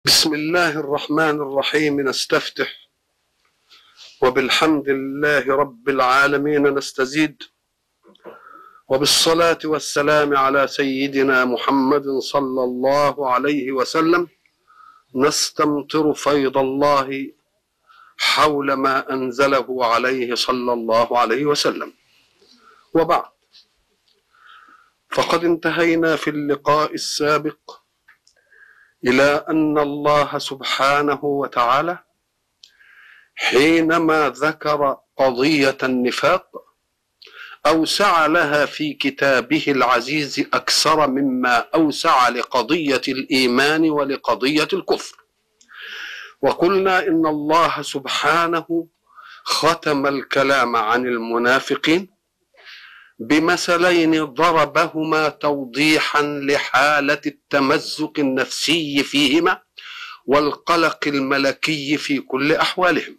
بسم الله الرحمن الرحيم. نستفتح وبالحمد لله رب العالمين نستزيد، وبالصلاة والسلام على سيدنا محمد صلى الله عليه وسلم نستمطر فيض الله حول ما أنزله عليه صلى الله عليه وسلم. وبعد، فقد انتهينا في اللقاء السابق إلى أن الله سبحانه وتعالى حينما ذكر قضية النفاق أوسع لها في كتابه العزيز أكثر مما أوسع لقضية الإيمان ولقضية الكفر. وقلنا إن الله سبحانه ختم الكلام عن المنافقين بمثلين ضربهما توضيحا لحالة التمزق النفسي فيهما والقلق الملكي في كل أحوالهم.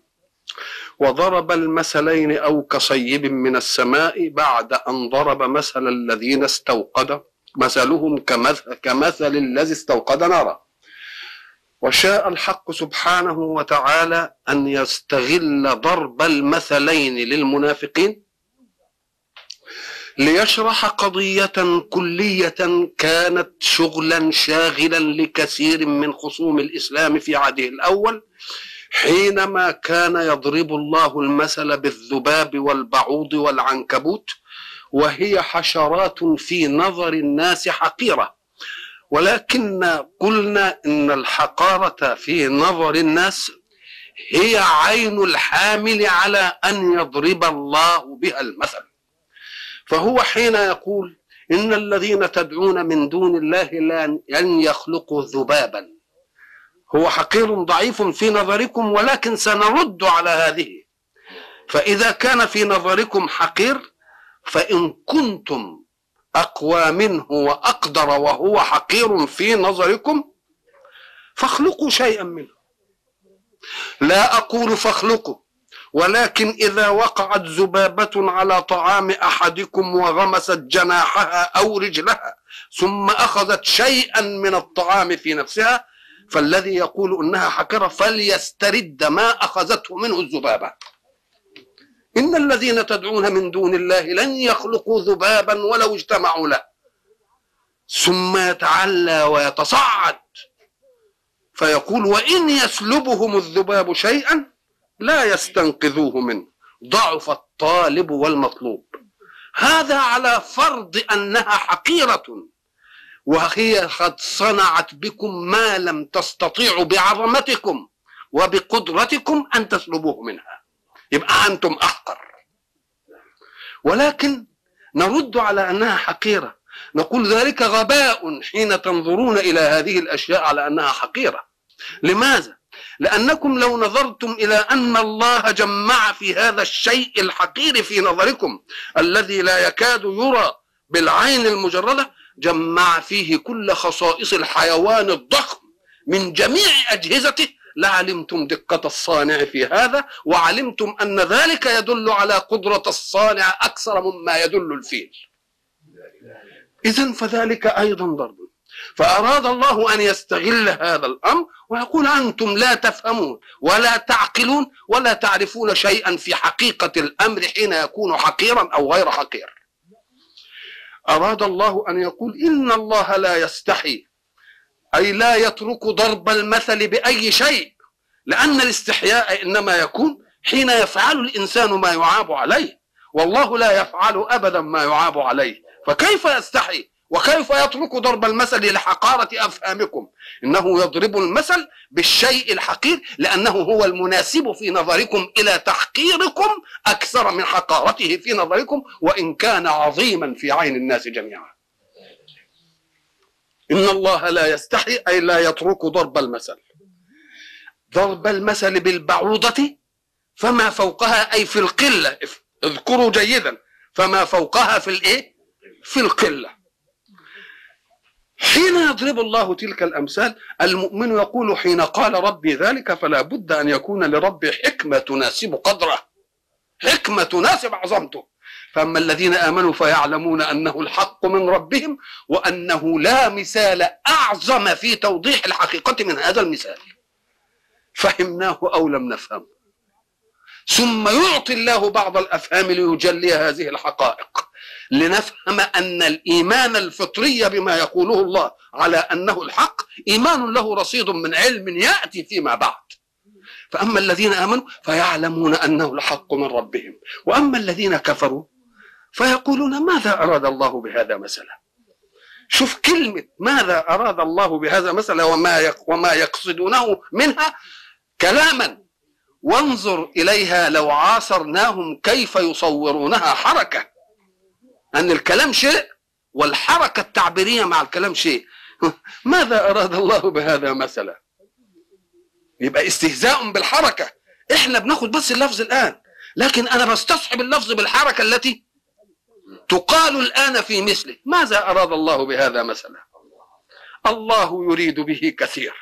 وضرب المثلين أو كصيب من السماء بعد أن ضرب مثل الذين استوقد مثلهم كمثل الذي استوقد نارا. وشاء الحق سبحانه وتعالى أن يستغل ضرب المثلين للمنافقين ليشرح قضية كلية كانت شغلا شاغلا لكثير من خصوم الإسلام في عهده الأول، حينما كان يضرب الله المثل بالذباب والبعوض والعنكبوت، وهي حشرات في نظر الناس حقيرة، ولكن قلنا إن الحقارة في نظر الناس هي عين الحامل على أن يضرب الله بها المثل. فهو حين يقول إن الذين تدعون من دون الله لن يخلقوا ذبابا، هو حقير ضعيف في نظركم، ولكن سنرد على هذه. فإذا كان في نظركم حقير، فإن كنتم أقوى منه وأقدر وهو حقير في نظركم فاخلقوا شيئا منه. لا أقول فاخلقوا، ولكن إذا وقعت ذبابة على طعام أحدكم وغمست جناحها أو رجلها ثم أخذت شيئا من الطعام في نفسها، فالذي يقول إنها حقيرة فليسترد ما أخذته منه الذبابة. إن الذين تدعون من دون الله لن يخلقوا ذبابا ولو اجتمعوا له. ثم يتعلى ويتصعد فيقول وإن يسلبهم الذباب شيئا لا يستنقذوه منه، ضعف الطالب والمطلوب. هذا على فرض أنها حقيرة، وهي قد صنعت بكم ما لم تستطيعوا بعظمتكم وبقدرتكم أن تسلبوه منها، يبقى أنتم أحقر. ولكن نرد على أنها حقيرة، نقول ذلك غباء حين تنظرون إلى هذه الأشياء على أنها حقيرة. لماذا؟ لأنكم لو نظرتم إلى أن الله جمع في هذا الشيء الحقير في نظركم الذي لا يكاد يرى بالعين المجردة، جمع فيه كل خصائص الحيوان الضخم من جميع أجهزته، لعلمتم دقة الصانع في هذا، وعلمتم أن ذلك يدل على قدرة الصانع أكثر مما يدل الفيل. إذن فذلك أيضا ضرب. فأراد الله أن يستغل هذا الأمر ويقول أنتم لا تفهمون ولا تعقلون ولا تعرفون شيئا في حقيقة الأمر حين يكون حقيرا أو غير حقير. أراد الله أن يقول إن الله لا يستحي، أي لا يترك ضرب المثل بأي شيء، لأن الاستحياء إنما يكون حين يفعل الإنسان ما يعاب عليه، والله لا يفعل أبدا ما يعاب عليه، فكيف يستحي وكيف يترك ضرب المثل لحقارة أفهامكم؟ إنه يضرب المثل بالشيء الحقير لأنه هو المناسب في نظركم إلى تحقيركم أكثر من حقارته في نظركم، وإن كان عظيما في عين الناس جميعا. إن الله لا يستحي، أي لا يترك ضرب المثل. ضرب المثل بالبعوضة فما فوقها، أي في القلة. اذكروا جيدا، فما فوقها في الإيه؟ في القلة. حين يضرب الله تلك الأمثال، المؤمن يقول حين قال ربي ذلك فلا بد أن يكون لربي حكمة تناسب قدره، حكمة تناسب عظمته. فأما الذين آمنوا فيعلمون أنه الحق من ربهم وأنه لا مثال أعظم في توضيح الحقيقة من هذا المثال. فهمناه أو لم نفهم، ثم يعطي الله بعض الأفهام ليجلي هذه الحقائق، لنفهم أن الإيمان الفطري بما يقوله الله على أنه الحق إيمان له رصيد من علم يأتي فيما بعد. فأما الذين آمنوا فيعلمون أنه الحق من ربهم، وأما الذين كفروا فيقولون ماذا أراد الله بهذا مثلا. شوف كلمة ماذا أراد الله بهذا مثلا وما يقصدونه منها كلاما، وانظر إليها لو عاصرناهم كيف يصورونها حركة، أن الكلام شيء والحركة التعبيرية مع الكلام شيء. ماذا أراد الله بهذا مثلا؟ يبقى استهزاء بالحركة. احنا بناخد بس اللفظ الآن، لكن أنا بستصحب اللفظ بالحركة التي تقال الآن في مثله. ماذا أراد الله بهذا مثلا؟ الله يريد به كثير،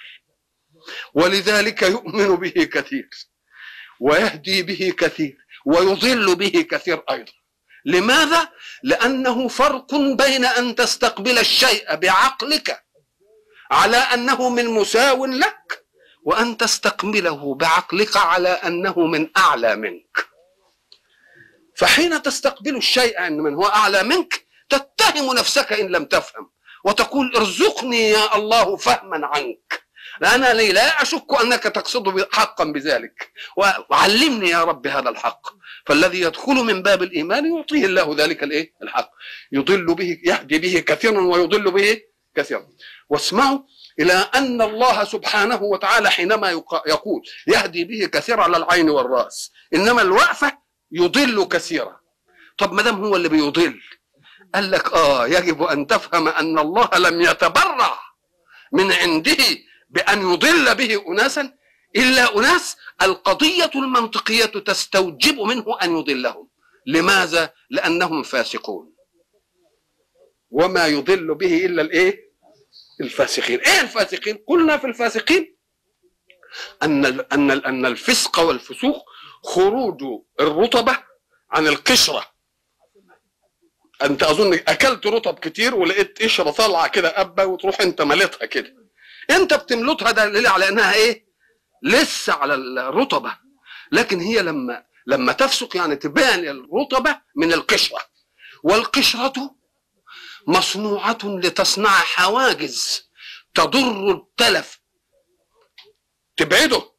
ولذلك يؤمن به كثير، ويهدي به كثير، ويضل به كثير أيضا. لماذا؟ لأنه فرق بين أن تستقبل الشيء بعقلك على أنه من مساو لك، وأن تستقبله بعقلك على أنه من أعلى منك. فحين تستقبل الشيء أن من هو أعلى منك تتهم نفسك إن لم تفهم، وتقول ارزقني يا الله فهما عنك، أنا لا أشك أنك تقصد حقا بذلك، وعلمني يا رب هذا الحق. فالذي يدخل من باب الإيمان يعطيه الله ذلك الحق، يضل به، يهدي به كثيرا ويضل به كثيرا. واسمعوا إلى أن الله سبحانه وتعالى حينما يقول يهدي به كثيرا على العين والرأس، إنما الوقفة يضل كثيرا. طب ما دام هو اللي بيضل، قال لك يجب أن تفهم أن الله لم يتبرع من عنده بأن يضل به أناسا إلا أناس القضية المنطقية تستوجب منه أن يضلهم. لماذا؟ لأنهم فاسقون، وما يضل به إلا الفاسقين. إيه الفاسقين؟ قلنا في الفاسقين أن الفسق والفسوق خروج الرطبة عن القشرة. أنت أظن أكلت رطب كتير ولقيت قشرة طالعة كده أبا، وتروح أنت ملتها كده، أنت بتملتها دليل على أنها لسه على الرطبة. لكن هي لما تفسق يعني تبان الرطبة من القشرة، والقشرة مصنوعة لتصنع حواجز تضر التلف، تبعده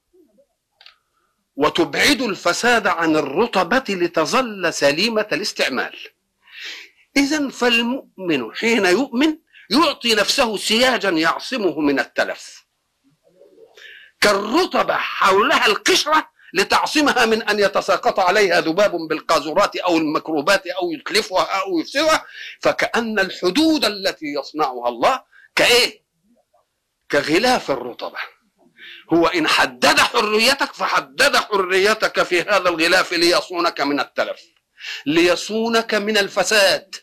وتبعد الفساد عن الرطبة لتظل سليمة الاستعمال. إذن فالمؤمن حين يؤمن يعطي نفسه سياجا يعصمه من التلف، كالرطبة حولها القشرة لتعصمها من أن يتساقط عليها ذباب بالقاذورات أو الميكروبات أو يتلفها أو يفسدها. فكأن الحدود التي يصنعها الله كغلاف الرطبة. هو إن حدد حريتك فحدد حريتك في هذا الغلاف ليصونك من التلف، ليصونك من الفساد،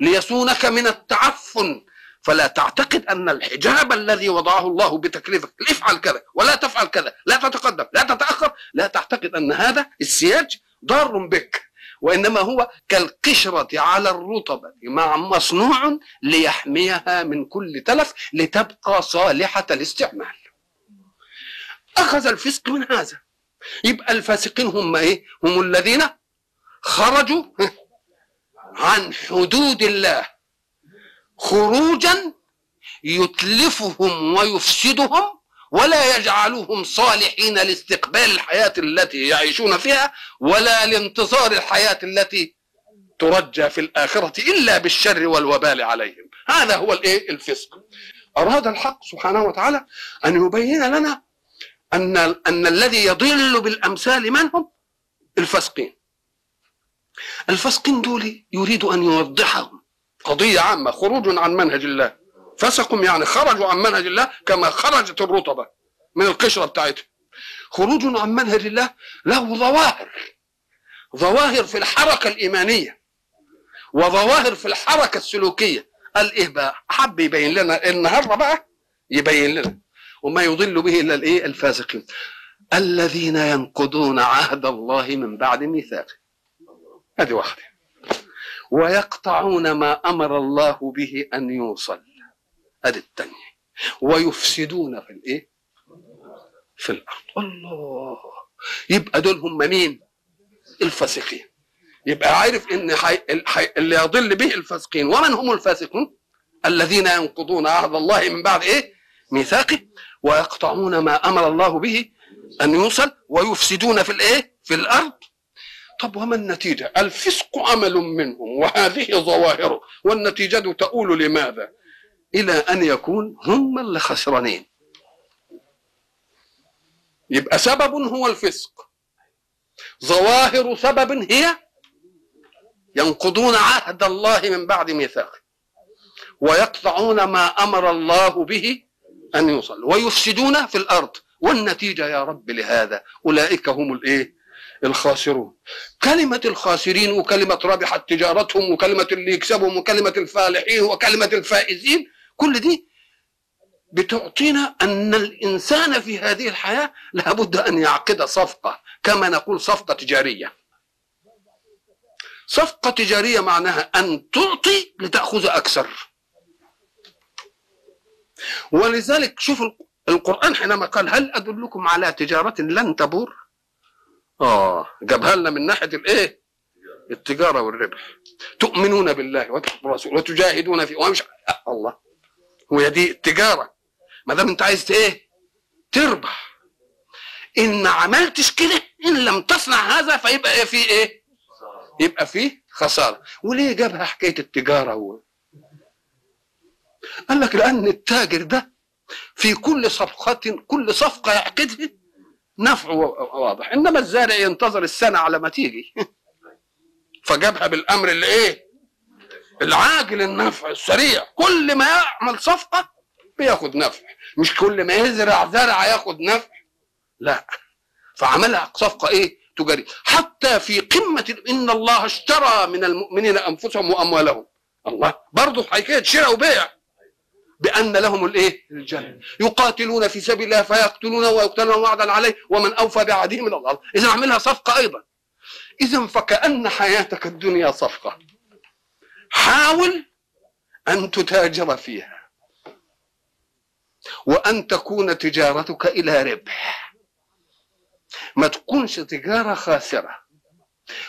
ليصونك من التعفن. فلا تعتقد أن الحجاب الذي وضعه الله بتكليفك افعل كذا ولا تفعل كذا، لا تتقدم لا تتأخر، لا تعتقد أن هذا السياج ضار بك، وإنما هو كالقشرة على الرطبة مصنوع ليحميها من كل تلف لتبقى صالحة الاستعمال. أخذ الفسق من هذا. يبقى الفاسقين هم هم الذين خرجوا عن حدود الله خروجا يتلفهم ويفسدهم ولا يجعلهم صالحين لاستقبال الحياة التي يعيشون فيها ولا لانتظار الحياة التي ترجى في الآخرة إلا بالشر والوبال عليهم. هذا هو الفسق. أراد الحق سبحانه وتعالى أن يبين لنا أن الذي يضل بالأمثال من هم؟ الفاسقين. الفاسقين دول يريد أن يوضحهم قضية عامة، خروج عن منهج الله. فسقوا يعني خرجوا عن منهج الله كما خرجت الرطبة من القشرة بتاعتها. خروج عن منهج الله له ظواهر في الحركة الإيمانية وظواهر في الحركة السلوكية. قال إيه بقى؟ حب يبين لنا النهارده بقى، يبين لنا وما يضل به إلا الفاسقين الذين ينقضون عهد الله من بعد ميثاقه. هذه واحدة. ويقطعون ما أمر الله به أن يوصل، هذه الثانية، ويفسدون في الإيه؟ في الأرض. الله، يبقى دول هم مين؟ الفاسقين. يبقى عارف إن اللي يضل به الفاسقين. ومن هم الفاسقون؟ الذين ينقضون عهد الله من بعد إيه؟ ميثاقه، ويقطعون ما أمر الله به أن يوصل، ويفسدون في الإيه؟ في الأرض. طب وما النتيجة؟ الفسق عمل منهم وهذه ظواهره، والنتيجة تؤول لماذا؟ إلى أن يكون هم اللي خسرانين. يبقى سبب هو الفسق، ظواهر سبب هي ينقضون عهد الله من بعد ميثاقه، ويقطعون ما أمر الله به أن يوصل، ويفسدون في الأرض. والنتيجة يا رب لهذا أولئك هم الإيه؟ الخاسرون. كلمة الخاسرين وكلمة رابحت تجارتهم وكلمة اللي يكسبهم وكلمة الفالحين وكلمة الفائزين، كل دي بتعطينا أن الإنسان في هذه الحياة لابد أن يعقد صفقة، كما نقول صفقة تجارية. صفقة تجارية معناها أن تعطي لتأخذ أكثر. ولذلك شوف القرآن حينما قال هل أدلكم على تجارة لن تبور، جابها لنا من ناحية الإيه؟ التجارة والربح. تؤمنون بالله ورسوله وتجاهدون فيه، ومش الله، هو دي التجارة. ما دام أنت عايز إيه؟ تربح. إن ما عملتش كده، إن لم تصنع هذا، فيبقى إيه فيه إيه؟ يبقى فيه خسارة. وليه جابها حكاية التجارة هو؟ قال لك لأن التاجر ده في كل صفقة يعقدها نفعه واضح، إنما الزارع ينتظر السنة على ما تيجي. فجابها بالأمر اللي إيه؟ العاجل، النفع السريع. كل ما يعمل صفقة بياخد نفع، مش كل ما يزرع زرع ياخد نفع، لا. فعملها صفقة إيه؟ تجارية. حتى في قمة إن الله اشترى من المؤمنين أنفسهم وأموالهم، الله برضه حكاية شراء وبيع، بأن لهم الإيه؟ الجنة. يقاتلون في سبيل الله فيقتلون ويقتلون وعدا عليه ومن أوفى بعهده من الله. إذا عملها صفقة أيضا. إذا فكأن حياتك الدنيا صفقة، حاول أن تتاجر فيها وأن تكون تجارتك إلى ربح، ما تكونش تجارة خاسرة.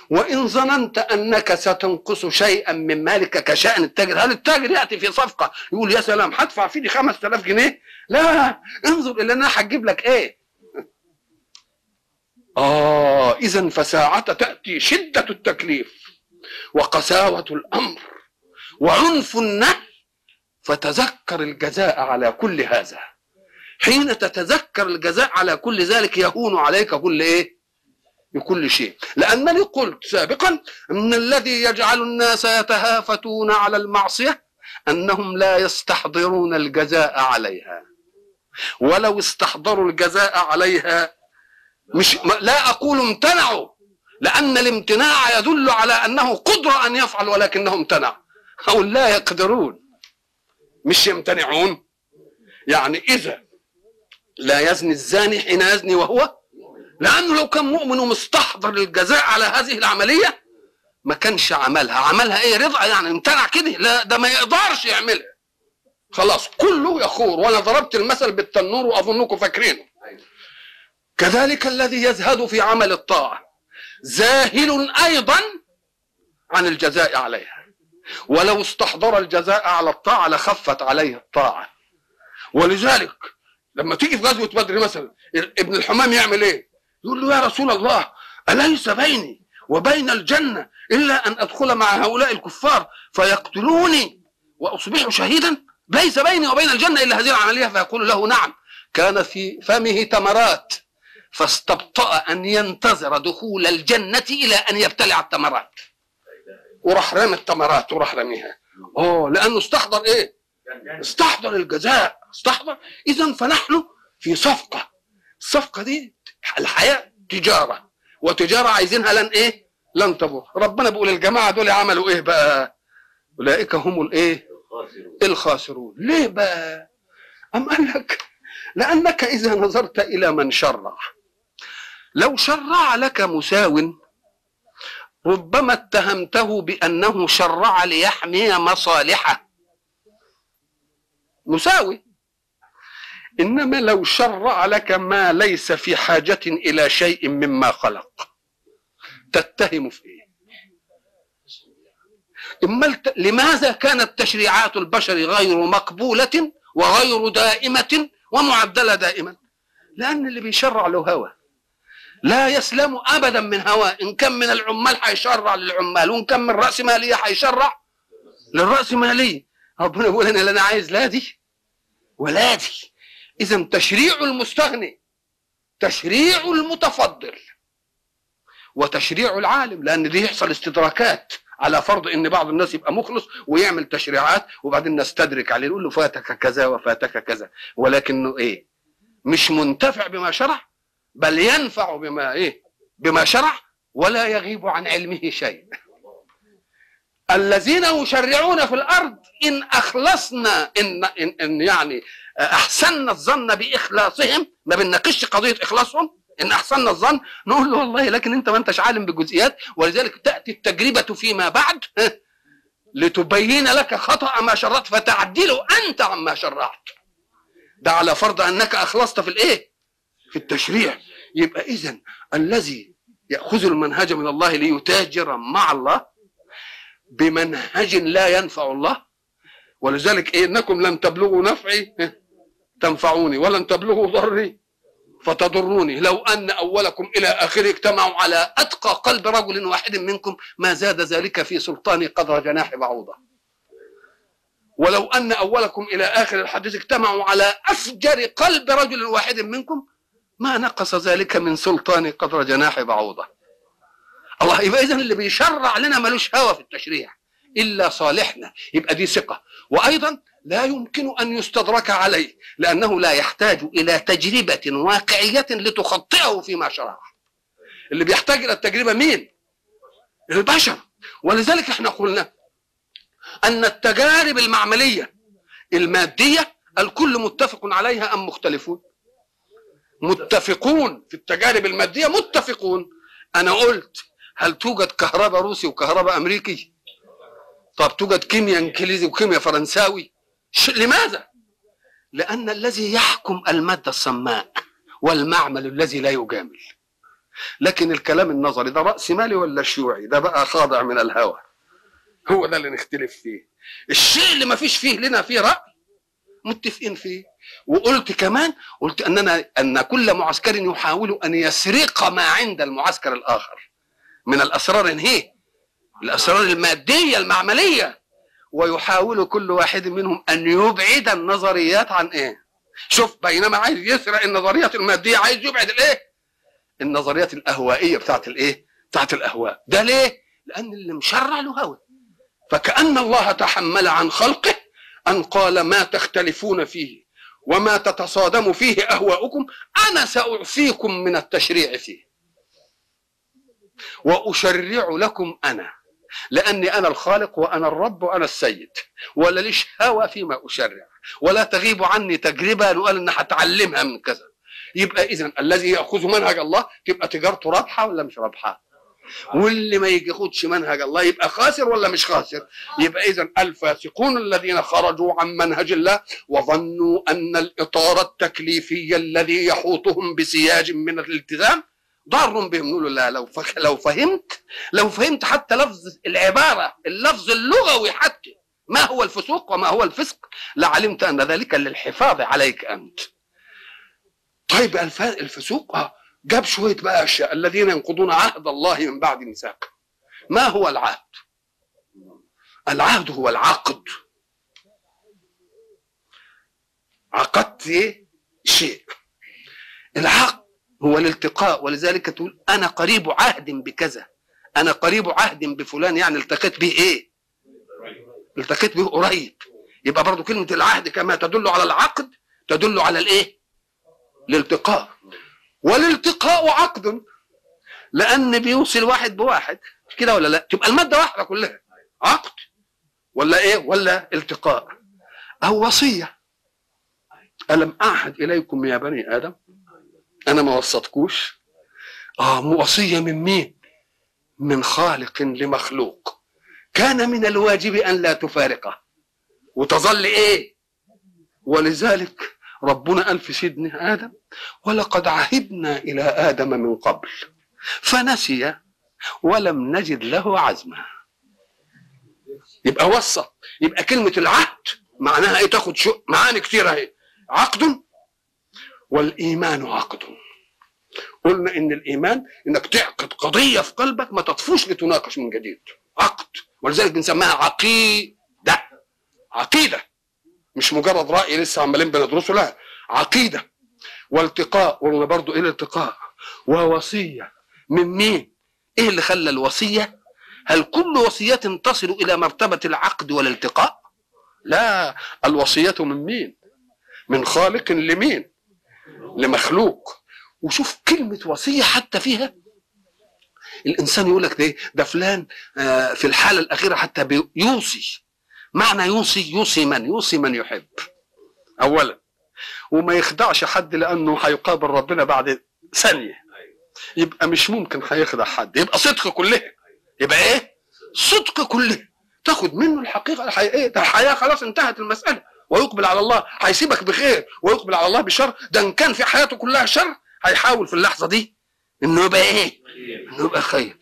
وإن ظننت أنك ستنقص شيئا من مالك كشأن التاجر، هل التاجر يأتي في صفقة يقول يا سلام هدفع فيه 5000 جنيه؟ لا، انظر إلى أنا هجيب لك إيه. إذن فساعة تأتي شدة التكليف وقساوة الأمر وعنف النهي، فتذكر الجزاء على كل هذا. حين تتذكر الجزاء على كل ذلك يهون عليك كل إيه؟ بكل شيء. لأنني قلت سابقا أن الذي يجعل الناس يتهافتون على المعصية أنهم لا يستحضرون الجزاء عليها. ولو استحضروا الجزاء عليها، لا أقول امتنعوا، لأن الامتناع يدل على أنه قدرة أن يفعل ولكنهم امتنع، أو لا يقدرون مش يمتنعون. يعني إذا لا يزني الزاني حين يزني وهو، لأنه لو كان مؤمن ومستحضر الجزاء على هذه العملية ما كانش عملها إيه؟ رضا يعني امتنع كده؟ لا، ده ما يقدرش يعملها، خلاص كله يخور. وأنا ضربت المثل بالتنور وأظنكم فاكرينه. كذلك الذي يزهد في عمل الطاعة زاهل أيضا عن الجزاء عليها، ولو استحضر الجزاء على الطاعة لخفت عليه الطاعة. ولذلك لما تيجي في غزوة بدر مثلا ابن الحمام يعمل ايه؟ يقول له يا رسول الله أليس بيني وبين الجنة إلا أن أدخل مع هؤلاء الكفار فيقتلوني وأصبح شهيدا؟ ليس بيني وبين الجنة إلا هذه العملية. فيقول له نعم، كان في فمه تمرات فاستبطأ أن ينتظر دخول الجنة إلى أن يبتلع التمرات، وراح رمي التمرات وراح رميها. لأنه استحضر ايه؟ استحضر الجزاء، استحضر. إذن فنحن في صفقة. الصفقة دي الحياة تجارة، وتجارة عايزينها لن ايه؟ لن تبور. ربنا بيقول الجماعة دول عملوا ايه بقى؟ أولئك هم الايه؟ الخاسرون. ليه بقى؟ أم قال لك لأنك إذا نظرت إلى من شرع، لو شرع لك مساو ربما اتهمته بأنه شرع ليحمي مصالحه، مساوي. إنما لو شرع لك ما ليس في حاجة إلى شيء مما خلق تتهم في إيه؟ لماذا كانت تشريعات البشر غير مقبولة وغير دائمة ومعدلة دائما؟ لأن اللي بيشرع له هوى، لا يسلم أبدا من هوى. إن كان من العمال هيشرع للعمال، وإن كان من الرأسمالية هيشرع للرأسمالية. ربنا يقول أنا لا عايز لا دي ولا دي. إذن تشريع المستغني، تشريع المتفضل، وتشريع العالم، لأن دي يحصل استدراكات على فرض ان بعض الناس يبقى مخلص ويعمل تشريعات وبعدين نستدرك عليه نقول له فاتك كذا وفاتك كذا، ولكنه ايه؟ مش منتفع بما شرع، بل ينفع بما ايه؟ بما شرع، ولا يغيب عن علمه شيء. الذين يشرعون في الارض ان اخلصنا ان يعني احسننا الظن باخلاصهم، ما بنناقش قضيه اخلاصهم، ان احسننا الظن نقول له والله لكن انت ما انتش عالم بالجزئيات، ولذلك تاتي التجربه فيما بعد لتبين لك خطا ما شرعت فتعدله انت عما شرعت. ده على فرض انك اخلصت في الايه؟ في التشريع. يبقى اذا الذي ياخذ المنهج من الله ليتاجر مع الله بمنهج لا ينفع الله، ولذلك إيه؟ انكم لن تبلغوا نفعي تنفعوني ولن تبلغوا ضري فتضروني، لو أن أولكم إلى آخره اجتمعوا على أتقى قلب رجل واحد منكم ما زاد ذلك في سلطاني قدر جناح بعوضة، ولو أن أولكم إلى آخر الحديث اجتمعوا على أفجر قلب رجل واحد منكم ما نقص ذلك من سلطاني قدر جناح بعوضة. الله. يبقى إذن اللي بيشرع لنا ملوش هوى في التشريع إلا صالحنا، يبقى دي ثقة. وأيضا لا يمكن أن يستدرك عليه، لأنه لا يحتاج إلى تجربة واقعية لتخطئه فيما شرع. اللي بيحتاج إلى التجربة مين؟ البشر. ولذلك احنا قلنا أن التجارب المعملية المادية الكل متفق عليها أم مختلفون؟ متفقون في التجارب المادية، متفقون. أنا قلت هل توجد كهرباء روسي وكهرباء أمريكي؟ طب توجد كيمياء انجليزي وكيمياء فرنساوي؟ لماذا؟ لأن الذي يحكم المادة الصماء والمعمل الذي لا يجامل. لكن الكلام النظري ده رأس مالي ولا شيوعي؟ ده بقى خاضع من الهوى، هو ده اللي نختلف فيه. الشيء اللي ما فيش فيه لنا فيه رأي متفقين فيه. وقلت كمان، قلت أن كل معسكر يحاول أن يسرق ما عند المعسكر الآخر من الأسرار، هي الأسرار المادية المعملية، ويحاول كل واحد منهم أن يبعد النظريات عن إيه؟ شوف، بينما عايز يسرق النظريات المادية عايز يبعد الإيه؟ النظريات الأهوائية بتاعت الإيه؟ بتاعت الأهواء. ده ليه؟ لأن اللي مشرع له هوى. فكأن الله تحمل عن خلقه أن قال ما تختلفون فيه وما تتصادم فيه أهواؤكم أنا سأعفيكم من التشريع فيه وأشرع لكم أنا، لأني أنا الخالق وأنا الرب وأنا السيد، ولا ليش هوى فيما أشرع، ولا تغيب عني تجربة نقول إن هتعلمها من كذا. يبقى إذن الذي يأخذ منهج الله تبقى تجارته رابحة ولا مش رابحة؟ واللي ما ياخدش منهج الله يبقى خاسر ولا مش خاسر؟ يبقى إذن الفاسقون الذين خرجوا عن منهج الله وظنوا أن الإطار التكليفي الذي يحوطهم بسياج من الالتزام ضار بهم. نقول لا، لو فهمت حتى لفظ العبارة، اللفظ اللغوي حتى ما هو الفسوق وما هو الفسق، لعلمت أن ذلك للحفاظ عليك أنت. طيب الفسوق جاب شوية بقى أشياء، الذين ينقضون عهد الله من بعد ميثاقه. ما هو العهد؟ العهد هو العقد. عقدت ايه؟ شيء. العقد هو الالتقاء، ولذلك تقول أنا قريب عهد بكذا، أنا قريب عهد بفلان، يعني التقيت به ايه؟ التقيت به قريب. يبقى برضو كلمة العهد كما تدل على العقد تدل على الايه؟ الالتقاء. والالتقاء عقد، لأن بيوصل واحد بواحد، مش كده ولا لا؟ تبقى المادة واحدة كلها، عقد ولا ايه؟ ولا التقاء أو وصية. ألم أعهد إليكم يا بني آدم؟ أنا ما وصتكوش؟ وصية من مين؟ من خالق لمخلوق كان من الواجب أن لا تفارقه وتظل إيه. ولذلك ربنا قال في سيدنا آدم ولقد عهدنا إلى آدم من قبل فنسي ولم نجد له عزما. يبقى وصى. يبقى كلمة العهد معناها ايه؟ تاخد معاني كتير اهي. عقد والإيمان عقد. قلنا إن الإيمان إنك تعقد قضية في قلبك ما تطفوش لتناقش من جديد. عقد. ولذلك بنسميها عقيدة. عقيدة مش مجرد رأي لسه عمالين بندرسه، لا، عقيدة. والتقاء. قلنا برضو إيه الالتقاء؟ ووصية. من مين؟ إيه اللي خلى الوصية؟ هل كل وصية تصل إلى مرتبة العقد والالتقاء؟ لا، الوصية من مين؟ من خالق لمين؟ لمخلوق. وشوف كلمة وصية حتى فيها الإنسان يقول لك ده فلان في الحالة الأخيرة حتى بيوصي. معنى يوصي، يوصي من؟ يوصي من يحب أولا، وما يخدعش حد لأنه هيقابل ربنا بعد ثانية. يبقى مش ممكن هيخدع حد. يبقى صدق كله. يبقى إيه؟ صدق كله. تاخد منه الحقيقة الحقيقية. ده الحياة خلاص انتهت المسألة. ويقبل على الله، هيسيبك بخير ويقبل على الله بشر. ده إن كان في حياته كلها شر هيحاول في اللحظة دي إنه يبقى إيه؟ إنه يبقى خير.